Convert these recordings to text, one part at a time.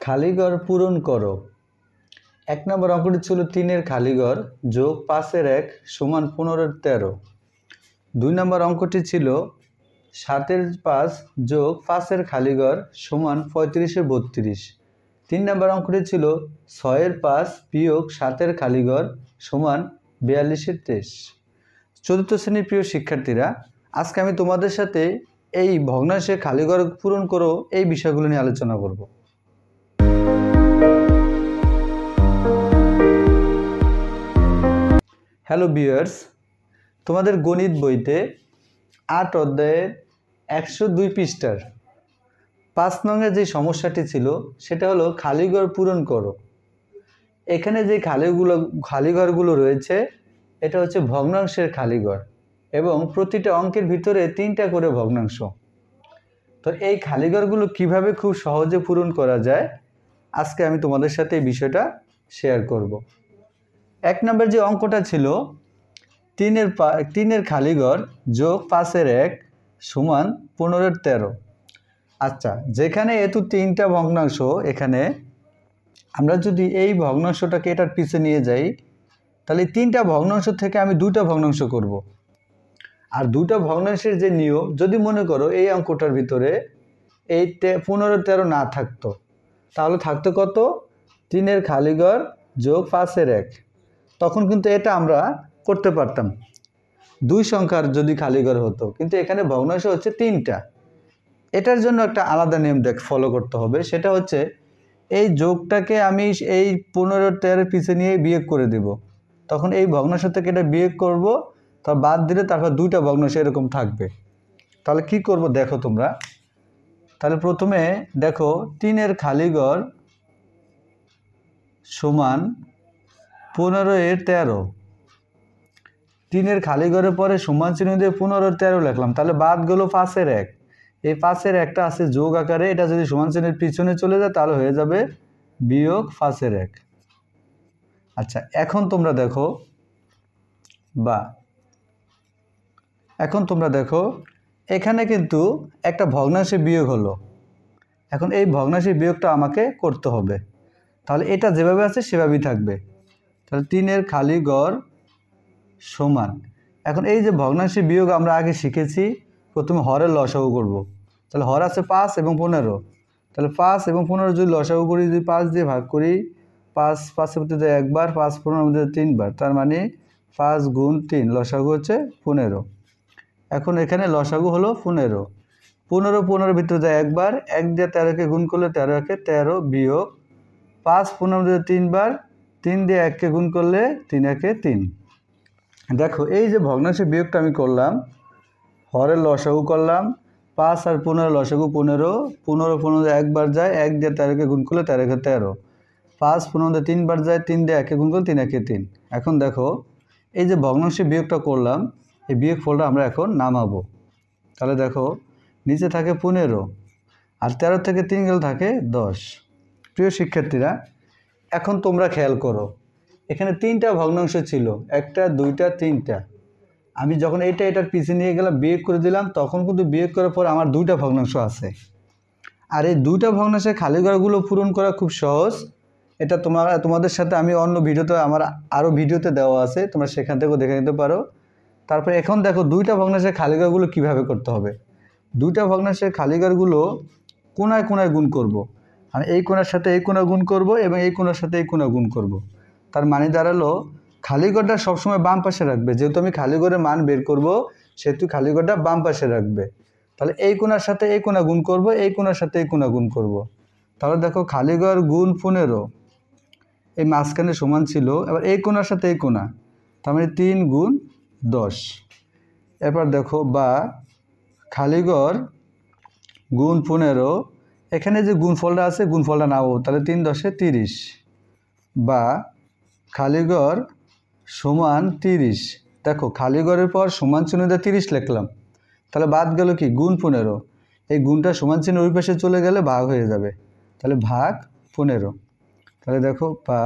খালিঘর পূরণ করো। ১ নম্বর অঙ্কটি ছিল ৩-এর খালিঘর যোগ ৫-এর ১ সমান ১৫-এর ১৩। ২ নম্বর অঙ্কটি ছিল ৭-এর ৫ যোগ ৫-এর খালিঘর সমান ৩৫-এর ৩২। ৩ নম্বর অঙ্কটি ছিল ৬-এর ৫ বিয়োগ ৭-এর খালিঘর সমান ৪২-এর ২৩। চতুর্থ শ্রেণীর প্রিয় শিক্ষার্থীরা, আজকে আমি তোমাদের সাথে এই ভগ্নাংশের খালিঘর পূরণ করো এই বিষয়গুলো নিয়ে আলোচনা করব। হ্যালো ভিউয়ার্স, তোমাদের গণিত বইতে ৮ অধ্যায়ের ১০২ পৃষ্ঠার ৫ নংয়ের যে সমস্যাটি ছিল সেটা হলো খালিঘর পূরণ করো। এখানে যে খালিঘরগুলো রয়েছে এটা হচ্ছে ভগ্নাংশের খালিঘর এবং প্রতিটা অঙ্কের ভিতরে ৩টা করে ভগ্নাংশ। তো এই খালিঘরগুলো কিভাবে খুব সহজে পূরণ করা যায় আজকে আমি তোমাদের সাথে এই বিষয়টা শেয়ার করব। ১ নম্বর যে অঙ্কটা ছিল ৩-এর খালিঘর যোগ ৫-এর ১ সমান ১৫-এর ১৩। আচ্ছা, যেখানে এত ৩টা ভগ্নাংশ, এখানে আমরা যদি এই ভগ্নাংশটাকে এটার পিছে নিয়ে যাই তাহলে ৩টা ভগ্নাংশ থেকে আমি 2টা ভগ্নাংশ করব। আর 2টা ভগ্নাংশের যে নিয়ম, যদি মনে করো এই অঙ্কটার ভিতরে এই ১৫-এর ১৩ না থাকতো তাহলে থাকতো কত? ৩-এর খালিঘর যোগ ৫-এর ১। তখন কিন্তু এটা আমরা করতে পারতাম 2 সংখ্যার যদি খালিঘর হতো, কিন্তু এখানে ভগ্নাংশ হচ্ছে 3টা। এটার জন্য একটা আলাদা নিয়ম ফলো করতে হবে, সেটা হচ্ছে এই যোগটাকে আমি এই ১৫-এর ১৩ পিছে নিয়ে বিয়োগ করে দেব। তখন এই ভগ্নাংশ থেকে এটা বিয়োগ করব, তার বাদ দিলে তারপর 2টা ভগ্নাংশ এরকম থাকবে। তাহলে কি করব দেখো তোমরা। তাহলে প্রথমে দেখো 3-এর খালিঘর সমান 15-এর ১৩। 3-এর খালিঘরের পরে সমান চিহ্ন দিয়ে 15-এর ১৩ লিখলাম, তাহলে বাদ গেল ৫-এর ১। এই ৫-এর ১টা আছে যোগ আকারে, এটা যদি সমান চিহ্নের পিছনে চলে যায় তাহলে হয়ে যাবে বিয়োগ ৫-এর ১। আচ্ছা, এখন তোমরা দেখো এখানে কিন্তু একটা ভগ্নাংশে বিয়োগ হলো। এখন এই ভগ্নাংশের বিয়োগটা আমাকে করতে হবে, তাহলে এটা যেভাবে আছে সেভাবেই থাকবে। তাহলে 3-এর খালিঘর সমান, এখন এই যে ভগ্নাংশের বিয়োগ আমরা আগে শিখেছি, প্রথমে হরের লসাগু করব। তাহলে হর আছে 5 এবং 15, তাহলে 5 এবং 15 যদি লসাগু করি, যদি 5 দিয়ে ভাগ করি, 5-5-এর মধ্যে যায় একবার, 5-15-এর মধ্যে 3বার, তার মানে 5 গুণ 3 লসাগু হচ্ছে 15। এখন এখানে লসাগু হলো 15। 15-15-এর ভিতরে যায় একবার, 1 দিয়ে 13কে গুণ করলে 13-একে 13 বিয়োগ 5-15-এর মধ্যে 3বার, 3 দিয়ে 1কে গুণ করলে 3-একে 3। দেখো এই যে ভগ্নাংশের বিয়োগটা আমি করলাম, হরের লসাগু করলাম, 5 আর 15 লসাগু 15, 15-15 একবার যায়, 1 দিয়ে 13কে গুণ করলে 13-একে 13, 5-15 3বার যায়, 3 দিয়ে 1কে গুণ করলে 3-একে 3। এখন দেখো এই যে ভগ্নাংশের বিয়োগটা করলাম, এই বিয়োগ ফলটা আমরা এখন নামাবো। তাহলে দেখো নিচে থাকে 15 আর 13 থেকে 3 গেলে থাকে 10। প্রিয় শিক্ষার্থীরা, এখন তোমরা খেয়াল করো, এখানে 3টা ভগ্নাংশ ছিল, 1টা 2টা 3টা। আমি যখন এটার পিছে নিয়ে গেলাম বিয়োগ করে দিলাম, তখন কিন্তু বিয়োগ করার পর আমার 2টা ভগ্নাংশ আছে। আর এই 2টা ভগ্নাংশের খালিঘরগুলো পূরণ করা খুব সহজ। এটা তোমাদের সাথে আমি অন্য ভিডিওতে, আমার আরও ভিডিওতে দেওয়া আছে, তোমরা সেখান থেকেও দেখে নিতে পারো। তারপরে এখন দেখো 2টা ভগ্নাংশের খালিঘরগুলো কিভাবে করতে হবে। 2টা ভগ্নাংশের খালিঘরগুলো কোণায় কোণায় গুণ করব। আমি এই কোণার সাথে এই কোণা গুণ করব এবং এই কোণার সাথে এই কোণা গুণ করব। তার মানে দাঁড়ালো খালিঘরটা সবসময় বাম পাশে রাখবে, যেহেতু আমি খালিঘরের মান বের করব সেহেতু খালিঘরটা বাম পাশে রাখবে। তাহলে এই কোণার সাথে এই কোণা গুণ করব, এই কোণার সাথে এই কোণা গুণ করব। তাহলে দেখো খালিঘর গুণ 15, এই মাঝখানে সমান ছিল, এবার এই কোণার সাথে এই কোণা, তার মানে 3 গুণ 10। এরপর দেখো বা খালিঘর গুণ 15, এখানে যে গুণফলটা আছে গুণফলটা নাও, তাহলে 3 10-এ 30, বা খালিঘর সমান 30। দেখো খালিঘরের পর সমান চিহ্ন দিয়ে 30 লিখলাম, তাহলে বাদ গেল কি গুণ 15, এই গুণটা সমান চিহ্ন ওই পাশে চলে গেলে ভাগ হয়ে যাবে, তাহলে ভাগ 15। তাহলে দেখো বা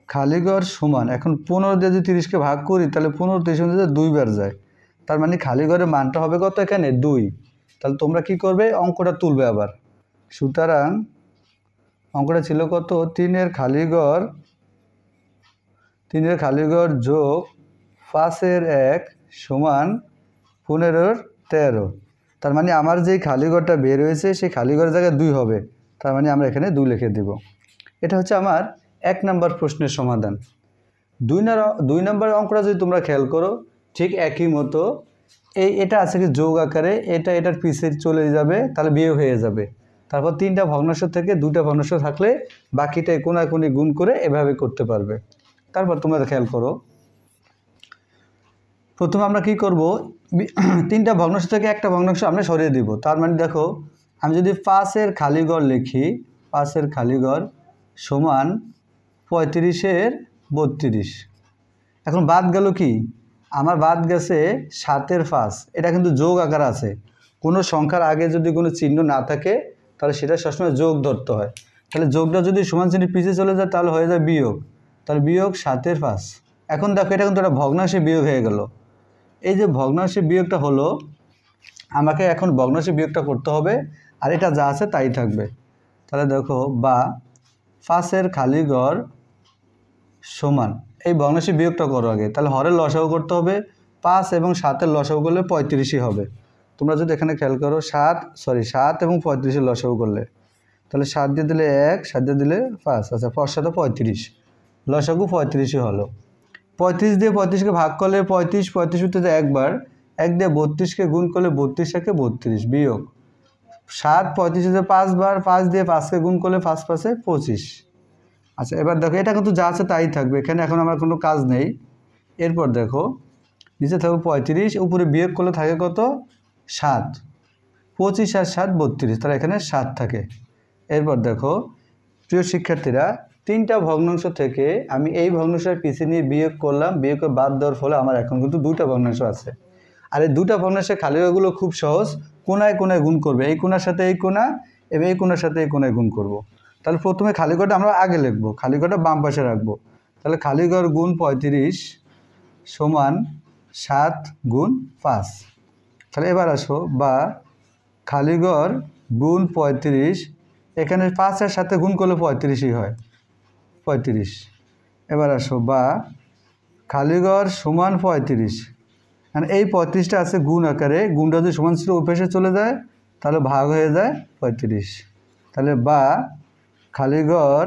খালিঘর সমান, এখন 15 দিয়ে যদি 30কে ভাগ করি তাহলে 15 30 মধ্যে 2বার যায়, তার মানে খালিঘরের মানটা হবে কত এখানে 2। তাহলে তোমরা কি করবে, অঙ্কটা তুলবে আবার। সুতরাং অঙ্কটা ছিল কত, 3-এর খালিঘর যোগ 5-এর 1 সমান 15-এর 13। তার মানে আমার যেই খালিঘরটা বের হয়েছে সেই খালিঘরের জায়গায় 2 হবে, তার মানে আমরা এখানে 2 লিখে দেব। এটা হচ্ছে আমার 1 নম্বর প্রশ্নের সমাধান। 2 নম্বর অঙ্কটা যদি তোমরা খেয়াল করো ঠিক একই মতো, এটা আছে কি যোগ আকারে, এটার পিছে চলে যাবে, তাহলে বিয়োগ হয়ে যাবে। তারপর 3টা ভগ্নাংশ থেকে 2টা ভগ্নাংশ থাকলে বাকিটা কোনাকুনি গুণ করে এভাবে করতে পারবে। তারপর তোমরা খেয়াল করো, প্রথমে আমরা কি করব, 3টা ভগ্নাংশ থেকে একটা ভগ্নাংশ আমরা সরিয়ে দিব। তার মানে দেখো, আমি যদি 5-এর খালিঘর লিখি, 5-এর খালিঘর সমান 35-এর 32। এখন বাদ গেল কি, আমার বাদ গেছে 7-এর 5। এটা কিন্তু যোগ আকার আছে, কোনো সংখ্যার আগে যদি কোনো চিহ্ন না থাকে তাহলে সেটা সবসময় যোগ ধরতে হয়। তাহলে যোগটা যদি সমান চিহ্নের পিছিয়ে চলে যায় তাহলে হয়ে যায় বিয়োগ, তাহলে বিয়োগ 7-এর 5। এখন দেখো এটা কিন্তু একটা ভগ্নাংশে বিয়োগ হয়ে গেল। এই যে ভগ্নাংশে বিয়োগটা হলো, আমাকে এখন ভগ্নাংশে বিয়োগটা করতে হবে, আর এটা যা আছে তাই থাকবে। তাহলে দেখো, বা 5-এর খালিঘর সমান, এই ভগ্নাংশে বিয়োগটা করো আগে, তাহলে হরের লসাগু করতে হবে। 5 এবং 7-এর লসাগু করলে 35ই হবে। তোমরা যদি এখানে খেয়াল করো, 7 এবং 35-এর লসাগু করলে, তাহলে 7 দিয়ে দিলে 1, 7 দিয়ে দিলে 5, আচ্ছা 5 7 35, লসাগু 35ই হলো। 35 দিয়ে 35কে ভাগ করলে 35 হতে যায় একবার, 1 দিয়ে 32কে গুণ করলে 32 একে 32, বিয়োগ 7 35 হতে 5 বার, 5 দিয়ে 5কে গুণ করলে 5 5-এ 25। আচ্ছা এবার দেখো, এটা কিন্তু যা আছে তাই থাকবে, এখানে এখন আমার কোনো কাজ নেই। এরপর দেখো, নিচে থাকবে 35, উপরে বিয়োগ করলে থাকে কত, 7, 25 আর 7 32, তাহলে এখানে 7 থাকে। এরপর দেখো প্রিয় শিক্ষার্থীরা, 3টা ভগ্নাংশ থেকে আমি এই ভগ্নাংশের পিছিয়ে নিয়ে বিয়োগ করলাম, বিয়োগ করে বাদ দেওয়ার ফলে আমার এখন কিন্তু 2টা ভগ্নাংশ আছে। আর এই 2টা ভগ্নাংশের খালিঘরগুলো খুব সহজ, কোনায় কোনায় গুণ করবে, এই কোনার সাথে এই কোনা এবং এই কোনার সাথে এই কোনায় গুণ করব। তাহলে প্রথমে খালিঘরটা আমরা আগে লিখব, খালিঘরটা বাম পাশে রাখবো। তাহলে খালিঘর গুণ 35 সমান 7 গুণ 5। তাহলে এবার আসো, বা খালিঘর গুণ 35, এখানে 5-এর সাথে গুণ করলে 35ই হয়, 35। এবার আসো, বা খালিঘর সমান 35, মানে এই 35টা আছে গুণ আকারে, গুণটা যদি সমান ছিল ওই পাশে চলে যায় তাহলে ভাগ হয়ে যায় 35। তাহলে বা খালিঘর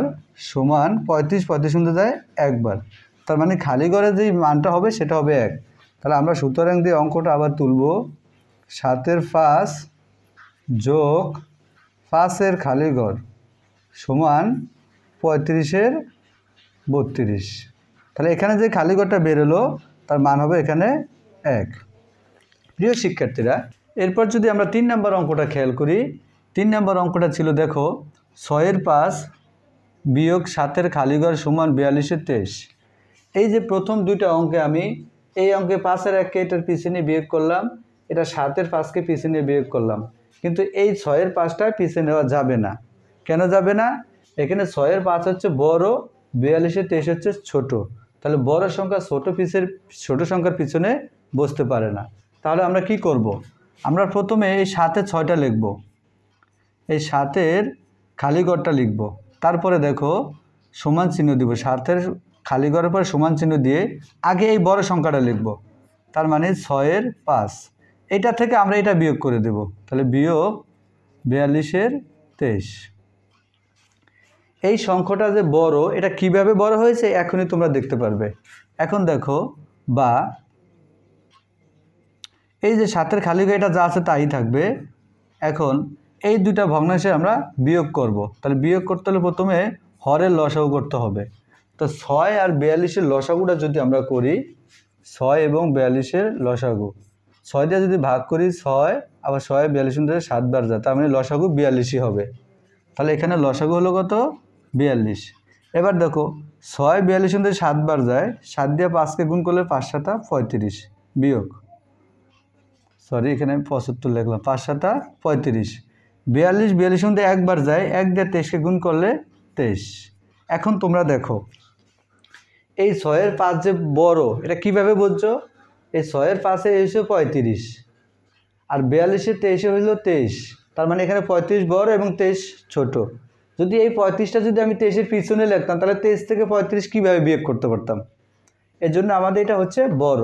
সমান 35 শুনতে যায় একবার, তার মানে খালিঘরে যেই মানটা হবে সেটা হবে 1। তাহলে আমরা সুতরাং দিয়ে অঙ্কটা আবার তুলব, 7-এর 5 যোগ 5-এর খালিঘর সমান 35-এর 32। তাহলে এখানে যে খালিঘরটা বেরোলো তার মান হবে এখানে 1। প্রিয় শিক্ষার্থীরা, এরপর যদি আমরা 3 নম্বর অঙ্কটা খেয়াল করি, 3 নম্বর অঙ্কটা ছিল দেখো, 6-এর 5 বিয়োগ 7-এর খালিঘর সমান 42-এর 23। এই যে প্রথম 2টা অঙ্কে আমি এই অঙ্কে 5-এর 1কে এটার পিছনে নিয়ে বিয়োগ করলাম, এটা 7-এর 5কে পিছনে নিয়ে বিয়োগ করলাম, কিন্তু এই 6-এর 5টা পিছনে নেওয়া যাবে না। কেন যাবে না? এখানে 6-এর 5 হচ্ছে বড়, 42-এর 23 হচ্ছে ছোট। তাহলে বড় সংখ্যা ছোট সংখ্যার পিছনে বসতে পারে না। তাহলে আমরা কি করব? আমরা প্রথমে এই 7-এর 6টা লিখব, এই 7-এর খালিঘরটা লিখব, তারপরে দেখো সমান চিহ্ন দিব, 7-এর খালিঘরের পরে সমান চিহ্ন দিয়ে আগে এই বড় সংখ্যাটা লিখব, তার মানে 6-এর 5। এটা থেকে আমরা এটা বিয়োগ করে দেব, তাহলে বিয়োগ 42-এর 23। এই সংখ্যাটা যে বড়, এটা কিভাবে বড় হয়েছে এখনই তোমরা দেখতে পারবে। এখন দেখো, বা এই যে 7-এর খালিঘর এটা যা আছে তাই থাকবে। এখন এই 2টা ভগ্নাংশে আমরা বিয়োগ করব, তাহলে বিয়োগ করতে হলে প্রথমে হরের লসাগু করতে হবে। তো 6 আর 42-এর লসাগুটা যদি আমরা করি, 6 এবং 42-এর লসাগু, 6 দিয়ে যদি ভাগ করি 6, আবার 6 42 ধরে 7 বার যায়, তার মানে লসাগু 42ই হবে। তাহলে এখানে লসাগু হলো কত, 42। এবার দেখো 6 42 ধরে 7 বার যায়, 7 দিয়ে 5কে গুণ করলে 5 7 35, বিয়োগ, সরি এখানে 75 লিখলাম, 5 7 35। 42 মধ্যে একবার যায়, 1 দিয়ে 23কে গুণ করলে 23। এখন তোমরা দেখো এই 6-এর 5 যে বড়, এটা কিভাবে বুঝছো? এই 6-এর 5-এ এসে 35 আর 42-এর 23 হইল 23, তার মানে এখানে 35 বড় এবং 23 ছোট। যদি এই 35টা যদি আমি 23-এর পিছনে লিখতাম তাহলে 23 থেকে 35 কীভাবে বিয়োগ করতে পারতাম? এর জন্য আমাদের এটা হচ্ছে বড়।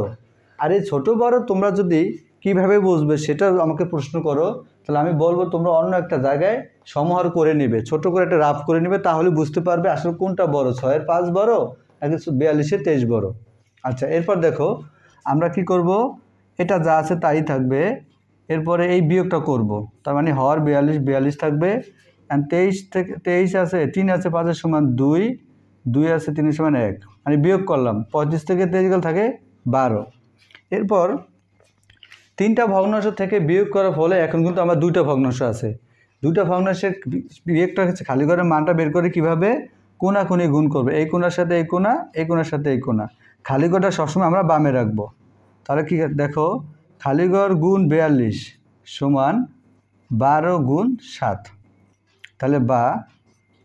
আর এই ছোটো বড় তোমরা যদি কিভাবে বুঝবে সেটা আমাকে প্রশ্ন করো, তাহলে আমি বলবো তোমরা অন্য একটা জায়গায় সমাহার করে নেবে, ছোট করে একটা রাফ করে নেবে, তাহলে বুঝতে পারবে আসলে কোনটা বড়, 6-এর 5 বড় নাকি 42-এর 23 বড়। আচ্ছা, এরপর দেখো আমরা কি করব, এটা যা আছে তাই থাকবে, এরপরে এই বিয়োগটা করব, তার মানে হর 42 থাকবে, অ্যান্ড 23 থেকে 23 আছে, 3 আছে 5-এর সমান 2, 2 আছে 3-এর সমান 1, মানে বিয়োগ করলাম, 35 থেকে 23 গেলে থাকে 12। এরপর 3টা ভগ্নাংশ থেকে বিয়োগ করার ফলে এখন কিন্তু আমার 2টা ভগ্নাংশ আছে, 2টা ভগ্নাংশের বিয়োগটা হচ্ছে খালি ঘরের মানটা বের করে কিভাবে, কোণাকুণি গুণ করবে, এই কোণার সাথে এই কোণা, এই কোণার সাথে এই কোণা, খালি ঘরটা সবসময় আমরা বামে রাখবো। তাহলে কি দেখো, খালি ঘর গুণ 42 সমান 12 গুণ 7, তাহলে বা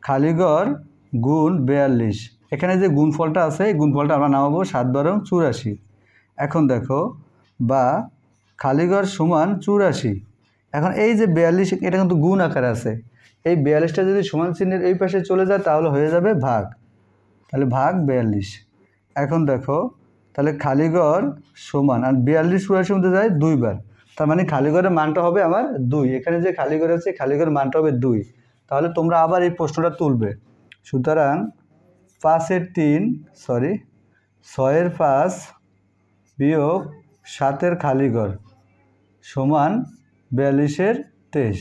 খালি ঘর গুণ 42, এখানে যে গুণফলটা আছে এই গুণফলটা আমরা নামাবো 7 12 84। এখন দেখো বা খালি ঘর সমান 84, এখন এই যে 42 এটা কিন্তু গুণ আকারে আছে, এই 42টা যদি সমান চিহ্নের এই পাশে চলে যায় তাহলে হয়ে যাবে ভাগ, তাহলে ভাগ 42। এখন দেখো তাহলে খালি ঘর সমান, আর 42 84 মধ্যে যায় 2 বার, তার মানে খালি ঘরের মানটা হবে আমার 2, এখানে যে খালি ঘর আছে খালি ঘরের মানটা হবে 2। তাহলে তোমরা আবার এই প্রশ্নটা তুলবে, সুতরাং 6-এর 5 বিয়োগ 7-এর খালি ঘর সমান 42-এর 23,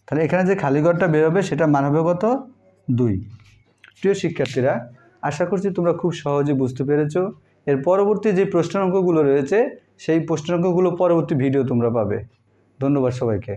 তাহলে এখানে যে খালি ঘরটা বেরোবে সেটা মান হবে কত, 2। প্রিয় শিক্ষার্থীরা, আশা করছি তোমরা খুব সহজে বুঝতে পেরেছো। এর পরবর্তী যে প্রশ্ন অঙ্কগুলো রয়েছে সেই প্রশ্ন অঙ্কগুলো পরবর্তী ভিডিও তোমরা পাবে। ধন্যবাদ সবাইকে।